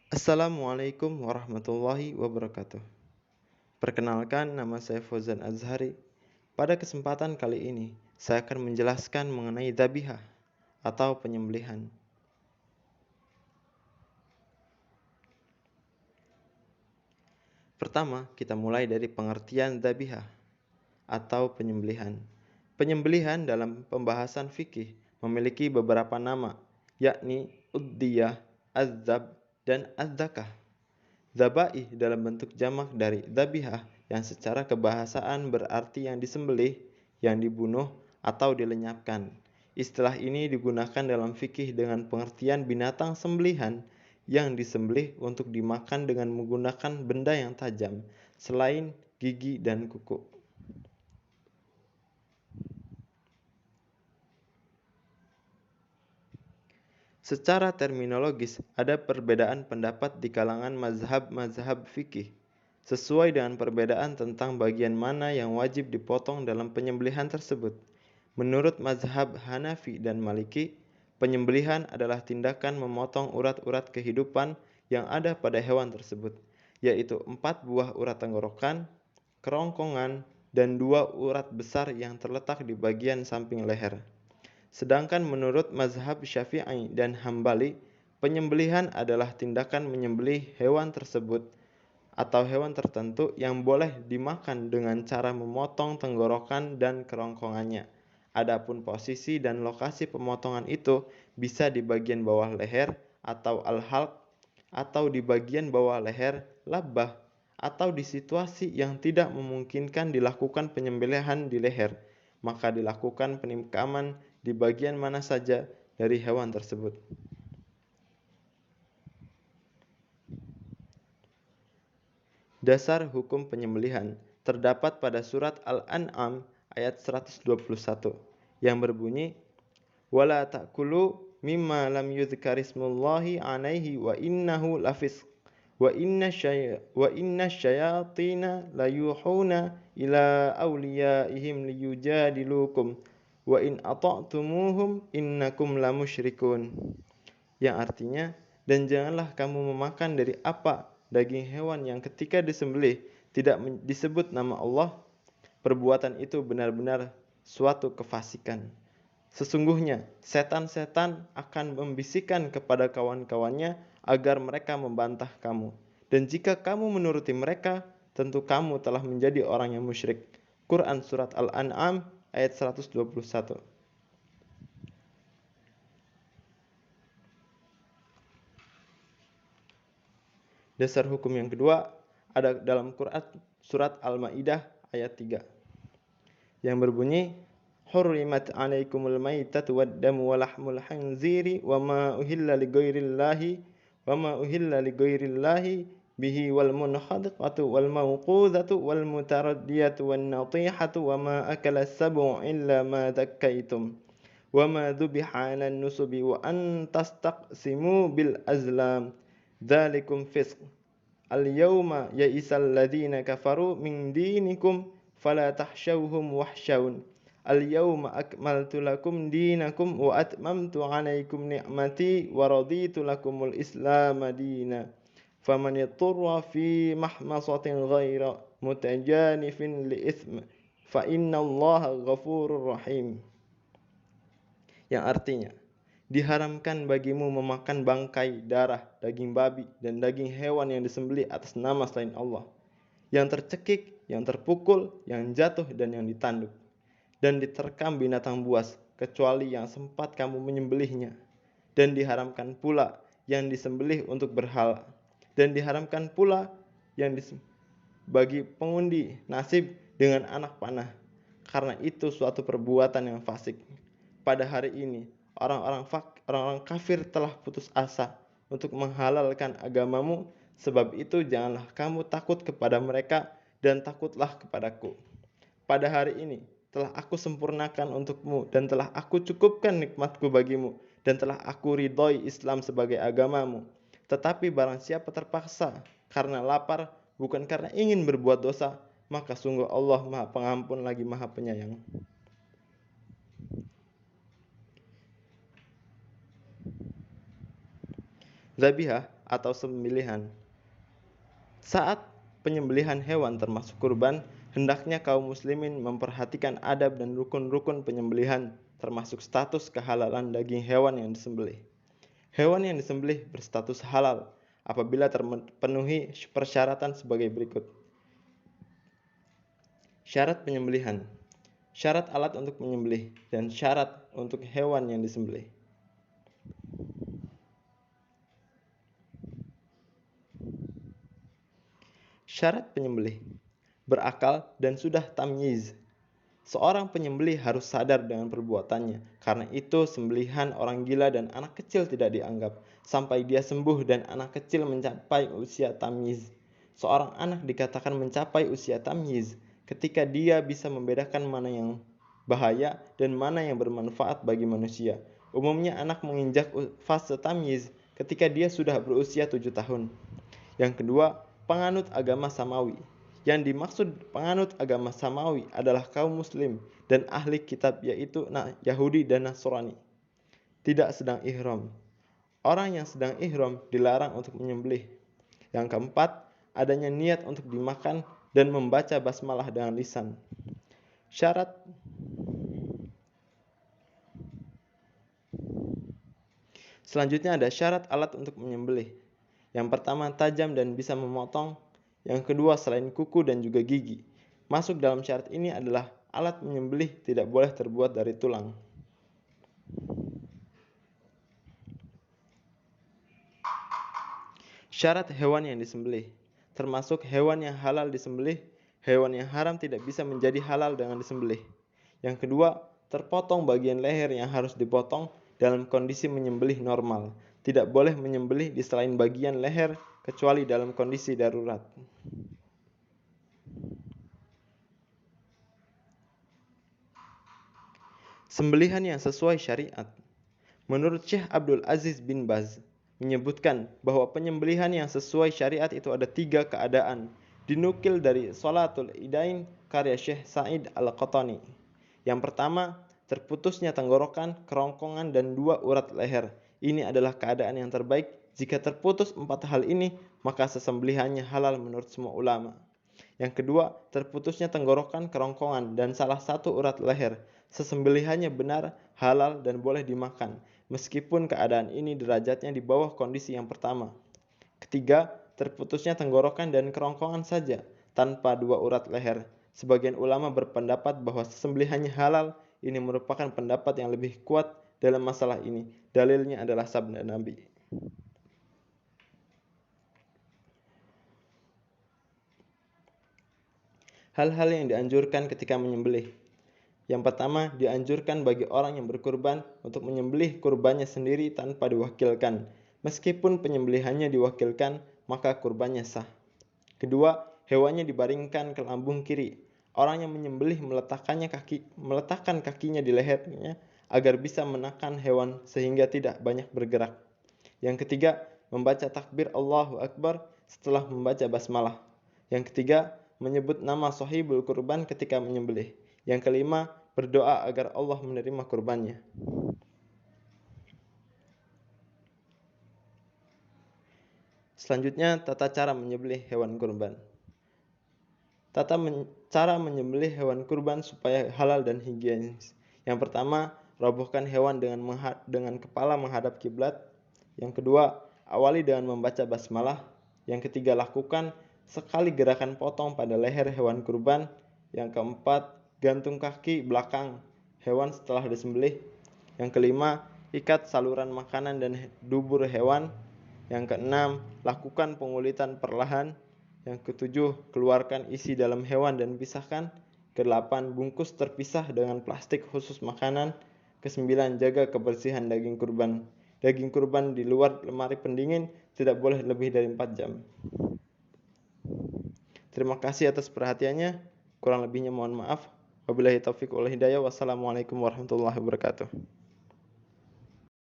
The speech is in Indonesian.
Assalamualaikum warahmatullahi wabarakatuh. Perkenalkan, nama saya Fauzan Azhari. Pada kesempatan kali ini, saya akan menjelaskan mengenai dzabihah atau penyembelihan. Pertama, kita mulai dari pengertian dzabihah atau penyembelihan. Penyembelihan dalam pembahasan fikih memiliki beberapa nama, yakni uddiyah, adzab, dan adzakah. Dzabaih dalam bentuk jamak dari dzabihah yang secara kebahasaan berarti yang disembelih, yang dibunuh, atau dilenyapkan. Istilah ini digunakan dalam fikih dengan pengertian binatang sembelihan yang disembelih untuk dimakan dengan menggunakan benda yang tajam, selain gigi dan kuku. Secara terminologis, ada perbedaan pendapat di kalangan mazhab-mazhab fikih, sesuai dengan perbedaan tentang bagian mana yang wajib dipotong dalam penyembelihan tersebut. Menurut mazhab Hanafi dan Maliki, penyembelihan adalah tindakan memotong urat-urat kehidupan yang ada pada hewan tersebut, yaitu 4 buah urat tenggorokan, kerongkongan, dan 2 urat besar yang terletak di bagian samping leher. Sedangkan menurut mazhab Syafi'i dan Hambali, penyembelihan adalah tindakan menyembelih hewan tersebut atau hewan tertentu yang boleh dimakan dengan cara memotong tenggorokan dan kerongkongannya. Adapun posisi dan lokasi pemotongan itu bisa di bagian bawah leher atau al-halq, atau di bagian bawah leher labbah, atau di situasi yang tidak memungkinkan dilakukan penyembelihan di leher, maka dilakukan penikaman di bagian mana saja dari hewan tersebut. Dasar hukum penyembelihan terdapat pada surat Al-An'am ayat 121 yang berbunyi, "Wala ta'kulu mimma lam yuzkarismullahi 'alaihi wa innahu lafisq wa inna syayatina layuhuna ila awliyaihim liyujadilukum wa in ata'tumuhum innakum lamusyrikun." Yang artinya, dan janganlah kamu memakan dari apa daging hewan yang ketika disembelih tidak disebut nama Allah. Perbuatan itu benar-benar suatu kefasikan. Sesungguhnya setan-setan akan membisikkan kepada kawan-kawannya agar mereka membantah kamu. Dan jika kamu menuruti mereka, tentu kamu telah menjadi orang yang musyrik. Quran Surat Al-An'am ayat 121. Dasar hukum yang kedua ada dalam Quran Surat Al-Ma'idah ayat 3 yang berbunyi, "Hurrimat 'alaikumul maitatu wad-damu wa lahmul khinziri wa ma uhilla lighairillahi bihi wal munkhadiqatu wal mawqudatu wal mutaraddiyatu wan natihatu wa ma akala as-sab'u illa ma dhakkaitum wa ma dhubiha 'alan nusubi wa an tastaqsimu bil azlam dzalikum fisq. Al-yawma ya'isal ladzina kafaru min dinikum fala tahsyawhum wahsyaun. Al-yawma akmaltu lakum dinakum wa atmamtu 'alaikum ni'mati wa raditu lakumul Islam madina. Faman yattara fi mahmasatin ghaira mutajanifin li itsm fa innallaha ghafurur rahim." Yang artinya, diharamkan bagimu memakan bangkai, darah, daging babi, dan daging hewan yang disembelih atas nama selain Allah, yang tercekik, yang terpukul, yang jatuh, dan yang ditanduk, dan diterkam binatang buas, kecuali yang sempat kamu menyembelihnya. Dan diharamkan pula yang disembelih untuk berhala, dan diharamkan pula yang bagi pengundi nasib dengan anak panah, karena itu suatu perbuatan yang fasik. Pada hari ini, orang-orang kafir telah putus asa untuk menghalalkan agamamu, sebab itu janganlah kamu takut kepada mereka dan takutlah kepadaku. Pada hari ini telah aku sempurnakan untukmu dan telah aku cukupkan nikmatku bagimu dan telah aku ridhoi Islam sebagai agamamu. Tetapi barang siapa terpaksa karena lapar, bukan karena ingin berbuat dosa, maka sungguh Allah Maha Pengampun lagi Maha Penyayang. Dzabihah atau sembelihan. Saat penyembelihan hewan termasuk kurban, hendaknya kaum muslimin memperhatikan adab dan rukun-rukun penyembelihan, termasuk status kehalalan daging hewan yang disembelih. Hewan yang disembelih berstatus halal apabila terpenuhi persyaratan sebagai berikut. Syarat penyembelihan, syarat alat untuk menyembelih, dan syarat untuk hewan yang disembelih. Syarat penyembelih, berakal dan sudah tamyiz. Seorang penyembelih harus sadar dengan perbuatannya, karena itu sembelihan orang gila dan anak kecil tidak dianggap, sampai dia sembuh dan anak kecil mencapai usia tamyiz. Seorang anak dikatakan mencapai usia tamyiz ketika dia bisa membedakan mana yang bahaya dan mana yang bermanfaat bagi manusia. Umumnya anak menginjak fase tamyiz ketika dia sudah berusia 7 tahun. Yang kedua, penganut agama Samawi. Yang dimaksud penganut agama Samawi adalah kaum muslim dan ahli kitab, yaitu Yahudi dan Nasrani. Tidak sedang ihram. Orang yang sedang ihram dilarang untuk menyembelih. Yang keempat, adanya niat untuk dimakan dan membaca basmalah dengan lisan. Selanjutnya ada syarat alat untuk menyembelih. Yang pertama, tajam dan bisa memotong. Yang kedua, selain kuku dan juga gigi. Masuk dalam syarat ini adalah alat menyembelih tidak boleh terbuat dari tulang. Syarat hewan yang disembelih, termasuk hewan yang halal disembelih, hewan yang haram tidak bisa menjadi halal dengan disembelih. Yang kedua, terpotong bagian leher yang harus dipotong dalam kondisi menyembelih normal. Tidak boleh menyembelih di selain bagian leher kecuali dalam kondisi darurat. Sembelihan yang sesuai syariat. Menurut Syekh Abdul Aziz bin Baz menyebutkan bahwa penyembelihan yang sesuai syariat itu ada 3 keadaan. Dinukil dari Sholatul Idain karya Syekh Sa'id Al-Qahtani. Yang pertama, terputusnya tenggorokan, kerongkongan, dan 2 urat leher. Ini adalah keadaan yang terbaik. Jika terputus 4 hal ini, maka sesembelihannya halal menurut semua ulama. Yang kedua, terputusnya tenggorokan, kerongkongan, dan salah satu urat leher. Sesembelihannya benar, halal, dan boleh dimakan, meskipun keadaan ini derajatnya di bawah kondisi yang pertama. Ketiga, terputusnya tenggorokan dan kerongkongan saja, tanpa 2 urat leher. Sebagian ulama berpendapat bahwa sesembelihannya halal. Ini merupakan pendapat yang lebih kuat dalam masalah ini. Dalilnya adalah sabda Nabi. Hal-hal yang dianjurkan ketika menyembelih. Yang pertama, dianjurkan bagi orang yang berkurban untuk menyembelih kurbannya sendiri tanpa diwakilkan. Meskipun penyembelihannya diwakilkan, maka kurbannya sah. Kedua, hewannya dibaringkan ke lambung kiri. Orang yang menyembelih meletakkan kakinya di lehernya agar bisa menekan hewan sehingga tidak banyak bergerak. Yang ketiga, membaca takbir Allahu Akbar setelah membaca basmalah. Yang ketiga, menyebut nama sahibul kurban ketika menyembelih. Yang kelima, berdoa agar Allah menerima kurbannya. Selanjutnya, tata cara menyembelih hewan kurban. Cara menyembelih hewan kurban supaya halal dan higienis. Yang pertama, robohkan hewan dengan kepala menghadap kiblat. Yang kedua, awali dengan membaca basmalah. Yang ketiga, lakukan sekali gerakan potong pada leher hewan kurban. Yang keempat, gantung kaki belakang hewan setelah disembelih. Yang kelima, ikat saluran makanan dan dubur hewan. Yang keenam, lakukan pengulitan perlahan. Yang ketujuh, keluarkan isi dalam hewan dan pisahkan. Kedelapan, bungkus terpisah dengan plastik khusus makanan. Kesembilan, jaga kebersihan daging kurban. Daging kurban di luar lemari pendingin tidak boleh lebih dari 4 jam. Terima kasih atas perhatiannya. Kurang lebihnya mohon maaf. Wabillahi taufiq wal hidayah. Wassalamualaikum warahmatullahi wabarakatuh.